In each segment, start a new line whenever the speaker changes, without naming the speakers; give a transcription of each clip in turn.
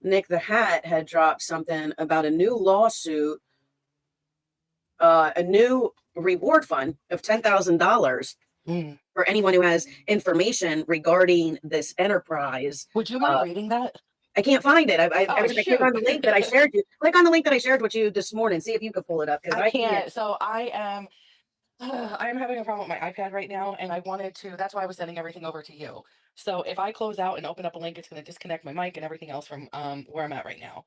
Nick the Hat had dropped something about a new lawsuit, a new reward fund of $10,000 for anyone who has information regarding this enterprise.
Would you mind reading that?
I can't find it. Every time I click on the
Shoot.
link that I shared you, click on the link that I shared with you this morning. See if you could pull it up because
I can't. So I am having a problem with my iPad right now, and I wanted to. That's why I was sending everything over to you. So if I close out and open up a link, it's going to disconnect my mic and everything else from where I'm at right now.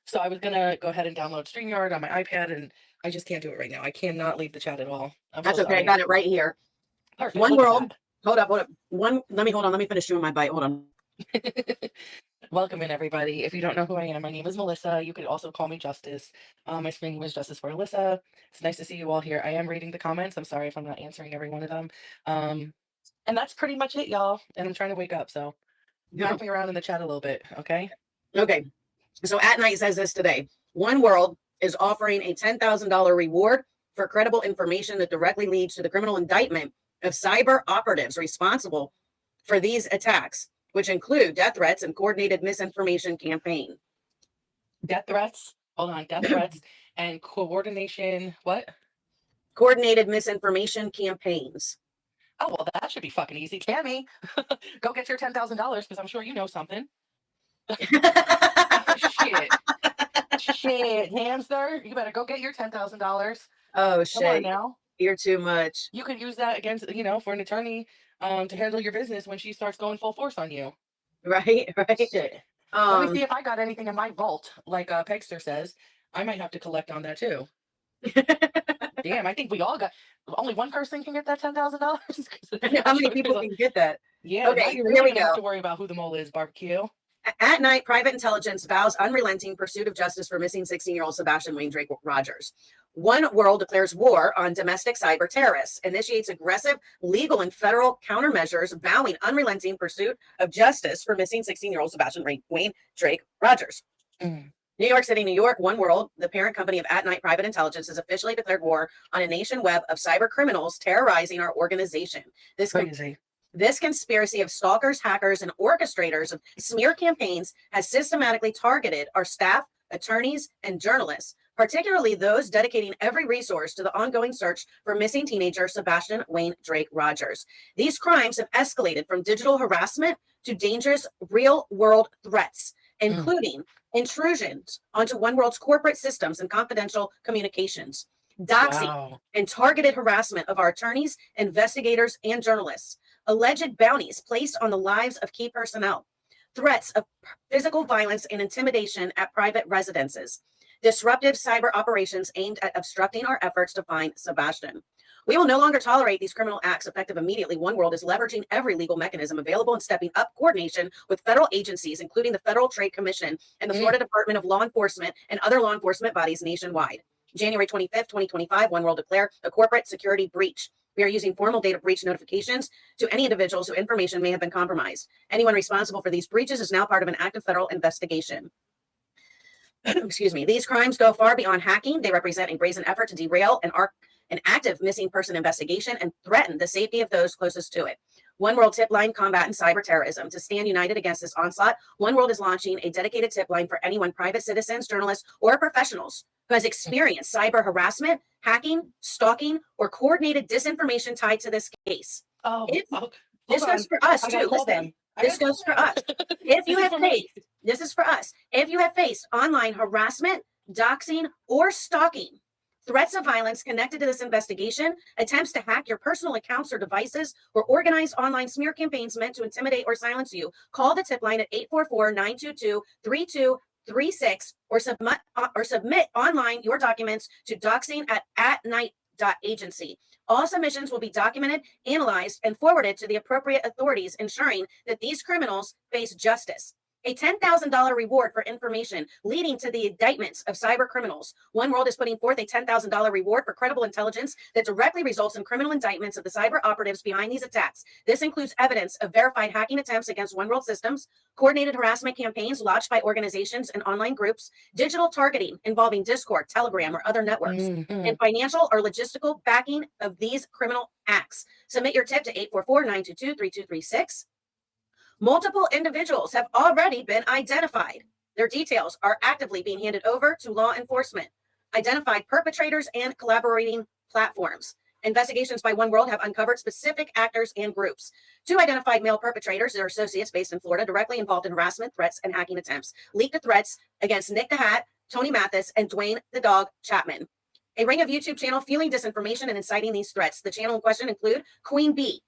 So I was going to go ahead and download StreamYard on my iPad, and I just can't do it right now. I cannot leave the chat at all.
That's okay. I got it right here.
Perfect.
One World. Hold up. Hold up. Let me finish chewing my bite. Hold on.
Welcome in, everybody. If you don't know who I am, my name is Melissa. You could also call me Justice. My screen name is Justice for Alyssa. It's nice to see you all here. I am reading the comments. I'm sorry if I'm not answering every one of them. And that's pretty much it, y'all. And I'm trying to wake up, so help me around in the chat a little bit, okay?
Okay. So At Night says this today. One World is offering a $10,000 reward for credible information that directly leads to the criminal indictment of cyber operatives responsible for these attacks, which include death threats and coordinated misinformation campaign.
Death threats? Hold on. Death threats and coordination. What?
Coordinated misinformation campaigns.
Oh, well, that should be fucking easy. Tammy, go get your $10,000 because I'm sure you know something. Shit, hamster. You better go get your $10,000.
Oh, shit.
Come on now.
You're too much.
You could use that against, for an attorney to handle your business when she starts going full force on you.
Right.
Shit. Let me see if I got anything in my vault, like Pegster says. I might have to collect on that too. Damn, I think we all got. Only one person can get that $10,000.
How many people can get that?
Yeah. Okay. You're really gonna have to worry about who the mole is. Barbecue.
At Night, private intelligence vows unrelenting pursuit of justice for missing 16-year-old Sebastian Wayne Drake Rogers. One World declares war on domestic cyber terrorists, initiates aggressive legal and federal countermeasures, vowing unrelenting pursuit of justice for missing 16-year-old Sebastian Wayne Drake Rogers. New York City, New York, One World, the parent company of At Night Private Intelligence, has officially declared war on a nation web of cyber criminals terrorizing our organization. This conspiracy of stalkers, hackers, and orchestrators of smear campaigns has systematically targeted our staff, attorneys, and journalists, particularly those dedicating every resource to the ongoing search for missing teenager Sebastian Wayne Drake Rogers. These crimes have escalated from digital harassment to dangerous real-world threats, including intrusions onto One World's corporate systems and confidential communications, doxing and targeted harassment of our attorneys, investigators, and journalists, alleged bounties placed on the lives of key personnel, threats of physical violence and intimidation at private residences, disruptive cyber operations aimed at obstructing our efforts to find Sebastian. We will no longer tolerate these criminal acts effective immediately. One World is leveraging every legal mechanism available and stepping up coordination with federal agencies, including the Federal Trade Commission and the Florida Department of Law Enforcement and other law enforcement bodies nationwide. January 25th, 2025, One World declared a corporate security breach. We are using formal data breach notifications to any individuals whose information may have been compromised. Anyone responsible for these breaches is now part of an active federal investigation. Excuse me. These crimes go far beyond hacking. They represent a brazen effort to derail an active missing person investigation and threaten the safety of those closest to it. One World tip line combating cyber terrorism. To stand united against this onslaught, One World is launching a dedicated tip line for anyone, private citizens, journalists, or professionals who has experienced cyber harassment, hacking, stalking, or coordinated disinformation tied to this case. This goes for us too. Listen, this goes for us. If you have faced, this is for us. If you have faced online harassment, doxing, or stalking, threats of violence connected to this investigation, attempts to hack your personal accounts or devices, or organize online smear campaigns meant to intimidate or silence you, call the tip line at 844-922-3236 or submit online your documents to doxing@atnight.agency. All submissions will be documented, analyzed, and forwarded to the appropriate authorities, ensuring that these criminals face justice. A $10,000 reward for information leading to the indictments of cyber criminals. One World is putting forth a $10,000 reward for credible intelligence that directly results in criminal indictments of the cyber operatives behind these attacks. This includes evidence of verified hacking attempts against One World systems, coordinated harassment campaigns launched by organizations and online groups, digital targeting involving Discord, Telegram, or other networks, and financial or logistical backing of these criminal acts. Submit your tip to 844-922-3236. Multiple individuals have already been identified. Their details are actively being handed over to law enforcement. Identified perpetrators and collaborating platforms. Investigations by One World have uncovered specific actors and groups. Two identified male perpetrators, their associates based in Florida, directly involved in harassment, threats, and hacking attempts, leaked the threats against Nick the Hat, Tony Mathis, and Dwayne the Dog Chapman. A ring of YouTube channel fueling disinformation and inciting these threats. The channel in question include Queen Bee,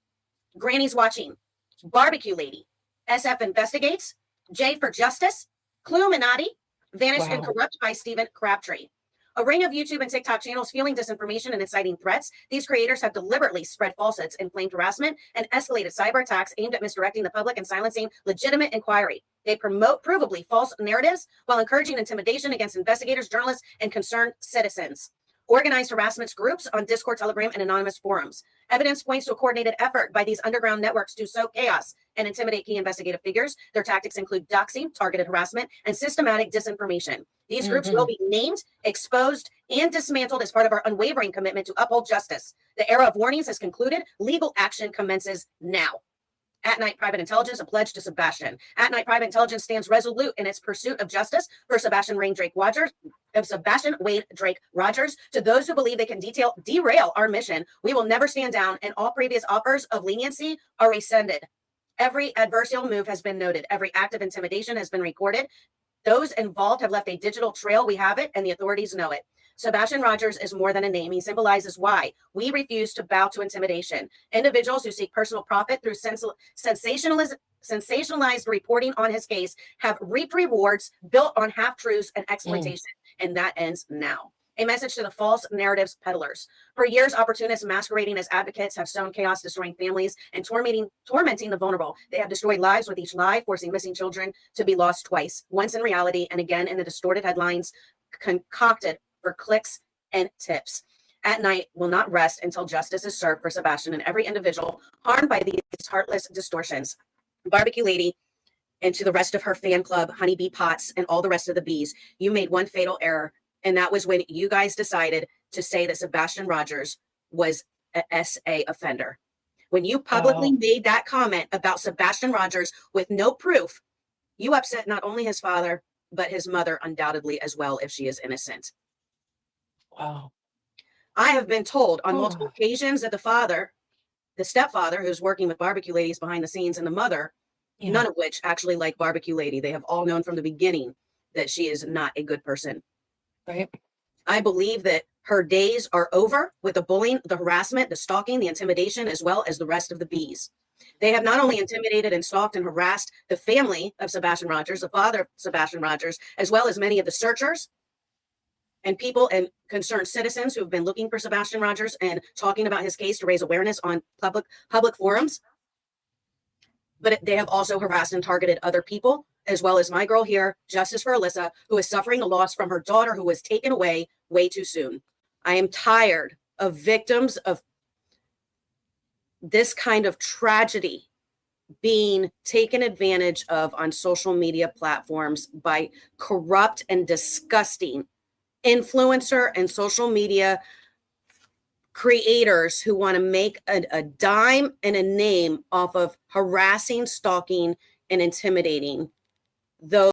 Granny's Watching, Barbecue Lady, SF Investigates, J for Justice, Cluminati, Vanished and Corrupt by Stephen Crabtree. A ring of YouTube and TikTok channels fueling disinformation and inciting threats. These creators have deliberately spread falsehoods, inflamed harassment, and escalated cyber attacks aimed at misdirecting the public and silencing legitimate inquiry. They promote provably false narratives while encouraging intimidation against investigators, journalists, and concerned citizens. Organized harassment groups on Discord, Telegram, and anonymous forums. Evidence points to a coordinated effort by these underground networks to sow chaos and intimidate key investigative figures. Their tactics include doxing, targeted harassment, and systematic disinformation. These groups will be named, exposed, and dismantled as part of our unwavering commitment to uphold justice. The era of warnings has concluded. Legal action commences now. At Night Private Intelligence, a pledge to Sebastian. At Night Private Intelligence stands resolute in its pursuit of justice for Sebastian Wade Drake Rogers. To those who believe they can derail our mission, we will never stand down, and all previous offers of leniency are rescinded. Every adversarial move has been noted. Every act of intimidation has been recorded. Those involved have left a digital trail. We have it, and the authorities know it. Sebastian Rogers is more than a name. He symbolizes why we refuse to bow to intimidation. Individuals who seek personal profit through sensationalized reporting on his case have reaped rewards built on half-truths and exploitation, and that ends now. A message to the false narratives peddlers. For years, opportunists masquerading as advocates have sown chaos, destroying families and tormenting the vulnerable. They have destroyed lives with each lie, forcing missing children to be lost twice, once in reality and again in the distorted headlines concocted for clicks and tips. At Night will not rest until justice is served for Sebastian and every individual harmed by these heartless distortions. Barbecue Lady, and to the rest of her fan club, Honeybee Potts, and all the rest of the bees, you made one fatal error, and that was when you guys decided to say that Sebastian Rogers was an SA offender. When you publicly made that comment about Sebastian Rogers with no proof, you upset not only his father, but his mother undoubtedly as well, if she is innocent.
Wow.
I have been told on multiple occasions that the stepfather, who's working with Barbecue Ladies behind the scenes, and the mother, none of which actually like Barbecue Lady. They have all known from the beginning that she is not a good person.
Right.
I believe that her days are over with the bullying, the harassment, the stalking, the intimidation, as well as the rest of the bees. They have not only intimidated and stalked and harassed the family of Sebastian Rogers, the father of Sebastian Rogers, as well as many of the searchers and people and concerned citizens who have been looking for Sebastian Rogers and talking about his case to raise awareness on public forums. But they have also harassed and targeted other people, as well as my girl here, Justice for Alyssa, who is suffering the loss from her daughter who was taken away way too soon. I am tired of victims of this kind of tragedy being taken advantage of on social media platforms by corrupt and disgusting influencer and social media creators who want to make a dime and a name off of harassing, stalking, and intimidating those